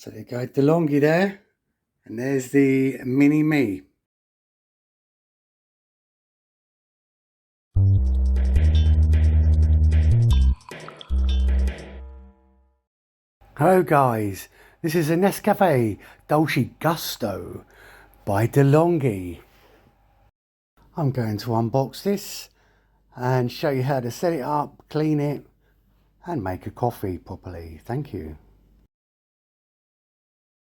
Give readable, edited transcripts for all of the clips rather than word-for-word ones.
So there you go, the Longhi there, and there's the mini me. Hello guys, this is a Nescafe Dolce Gusto by Longhi. I'm going to unbox this and show you how to set it up, clean it and make a coffee properly. Thank you.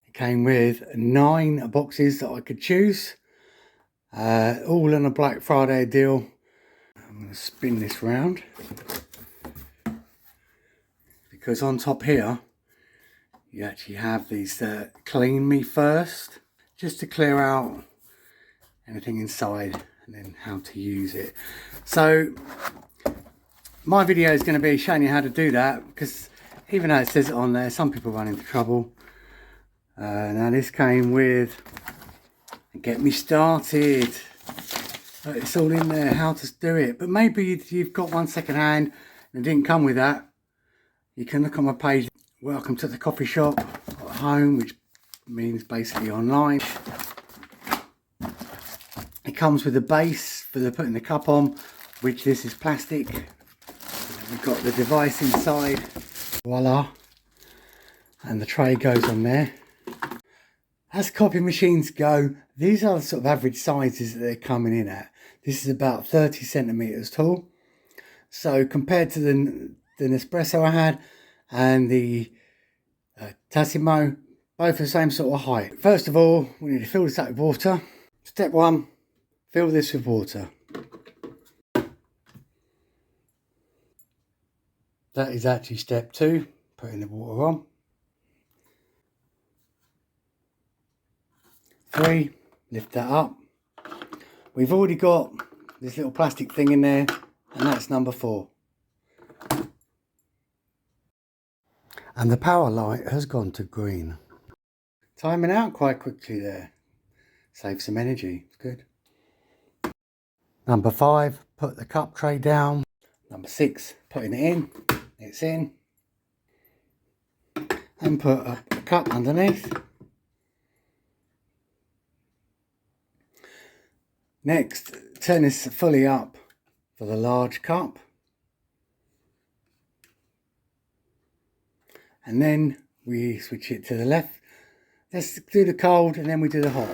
It came with 9 boxes that I could choose, all on a Black Friday deal. I'm going to spin this round because on top here you actually have these clean me first, just to clear out anything inside and then how to use it. So my video is going to be showing you how to do that, because even though it says it on there, some people run into trouble. Now this came with get me started. It's all in there, how to do it. But maybe you've got one second hand and it didn't come with that. You can look on my page, welcome to the coffee shop at home, which means basically online. It comes with a base for putting the cup on, which this is plastic. We've got the device inside, voila, and the tray goes on there. As coffee machines go, these are the sort of average sizes that they're coming in at. This is about 30 centimeters tall. So compared to the Nespresso I had and the Tassimo, both the same sort of height. First of all, we need to fill this up with water. Step 1, fill this with water. That is actually step 2, putting the water on. 3, lift that up. We've already got this little plastic thing in there, and that's number 4. And the power light has gone to green. Timing out quite quickly there. Save some energy, it's good. Number 5, put the cup tray down. Number 6, putting it in. It's in. And put a cup underneath. Next, turn this fully up for the large cup. And then we switch it to the left. Let's do the cold and then we do the hot.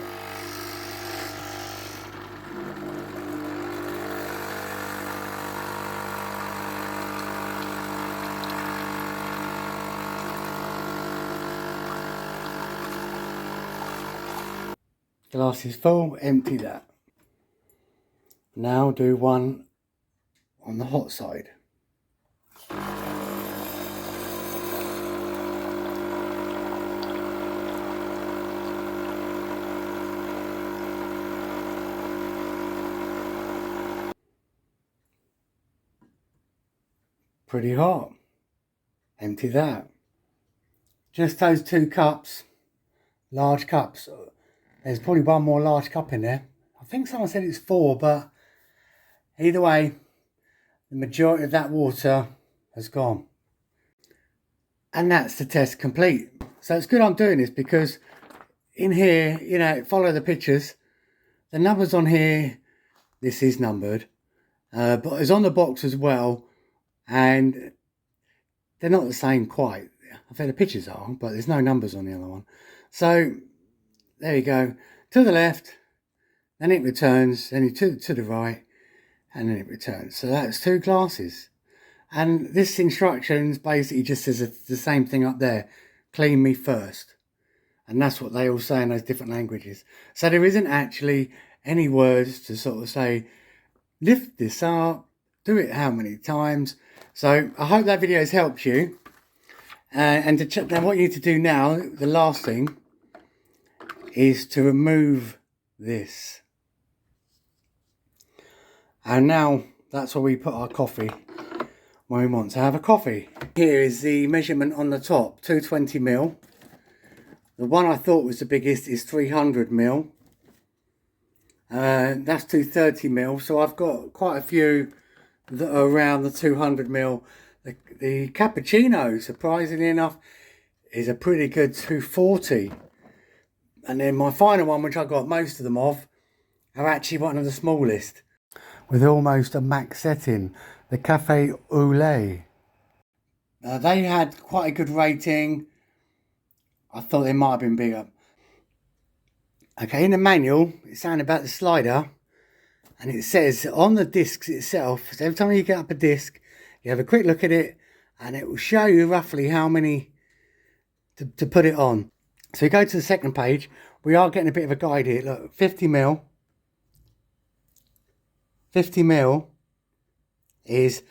Glass is full, empty that. Now do one on the hot side. Pretty hot. Empty that. Just those 2 cups, large cups. There's probably one more large cup in there. I think someone said it's 4, but either way, the majority of that water has gone. And that's the test complete. So it's good I'm doing this, because in here, you know, follow the pictures. The numbers on here, this is numbered, but it's on the box as well. And they're not the same quite. I think the pictures are, but there's no numbers on the other one. So there you go. To the left, then it returns, then to the right, and then it returns. So that's 2 glasses. And this instructions basically just says the same thing up there. Clean me first. And that's what they all say in those different languages. So there isn't actually any words to sort of say, lift this up, do it how many times. So I hope that video has helped you. And to check, now what you need to do now, the last thing, is to remove this. And now that's where we put our coffee when we want to have a coffee. Here is the measurement on the top, 220 ml. The one I thought was the biggest is 300 ml. That's 230 ml. So I've got quite a few that are around the 200 ml. The cappuccino, surprisingly enough, is a pretty good 240. And then my final one, which I got most of them of, are actually one of the smallest, with almost a max setting, the Café au Lait. They had quite a good rating. I thought they might have been bigger. Okay, in the manual, it's saying about the slider, and it says on the discs itself, so every time you get up a disc, you have a quick look at it, and it will show you roughly how many to put it on. So you go to the second page, we are getting a bit of a guide here. Look, 50ml. 50ml is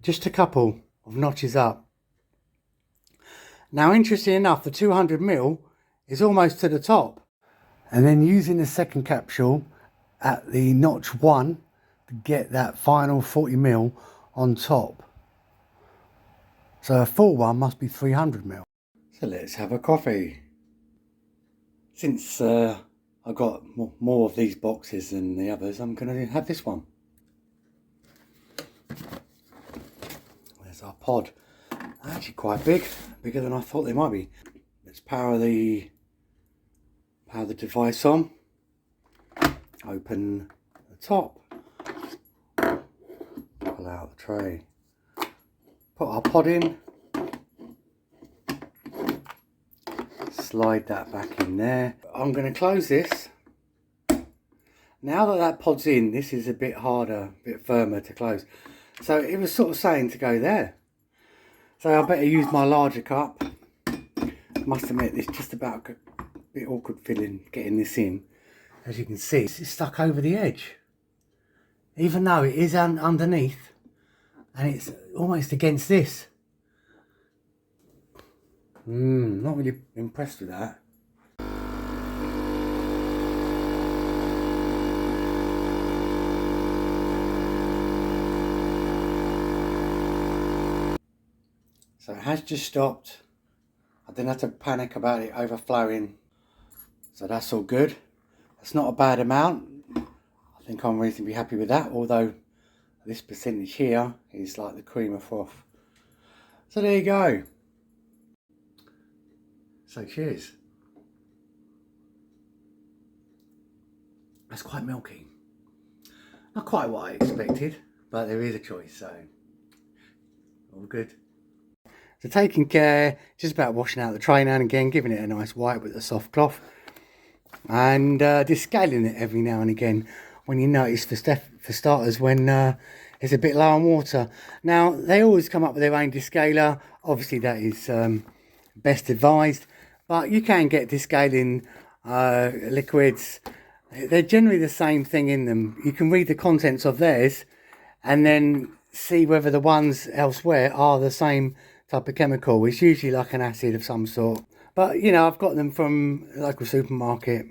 just a couple of notches up. Now, interesting enough, the 200ml is almost to the top. And then using the second capsule at the notch 1 to get that final 40ml on top. So a full one must be 300ml. So let's have a coffee. Since I got more of these boxes than the others, I'm going to have this one. There's our pod. Actually quite big, bigger than I thought they might be. Let's power the device on. Open the top. Pull out the tray. Put our pod in. Slide that back in there. I'm going to close this. Now that pod's in, this is a bit harder, a bit firmer to close. So it was sort of saying to go there. So I better use my larger cup. I must admit, it's just about a bit awkward feeling getting this in. As you can see, it's stuck over the edge. Even though it is underneath, and it's almost against this. Not really impressed with that. So it has just stopped. I didn't have to panic about it overflowing. So that's all good. That's not a bad amount. I think I'm reasonably happy with that, although this percentage here is like the cream of froth. So there you go. So cheers. That's quite milky. Not quite what I expected, but there is a choice, so all good. So taking care, just about washing out the tray now and again, giving it a nice wipe with a soft cloth, and descaling it every now and again when you notice, for starters, when it's a bit low on water. Now, they always come up with their own descaler. Obviously, that is best advised, but you can get descaling liquids. They're generally the same thing in them. You can read the contents of theirs and then see whether the ones elsewhere are the same type of chemical. It's usually like an acid of some sort. But, you know, I've got them from a local supermarket.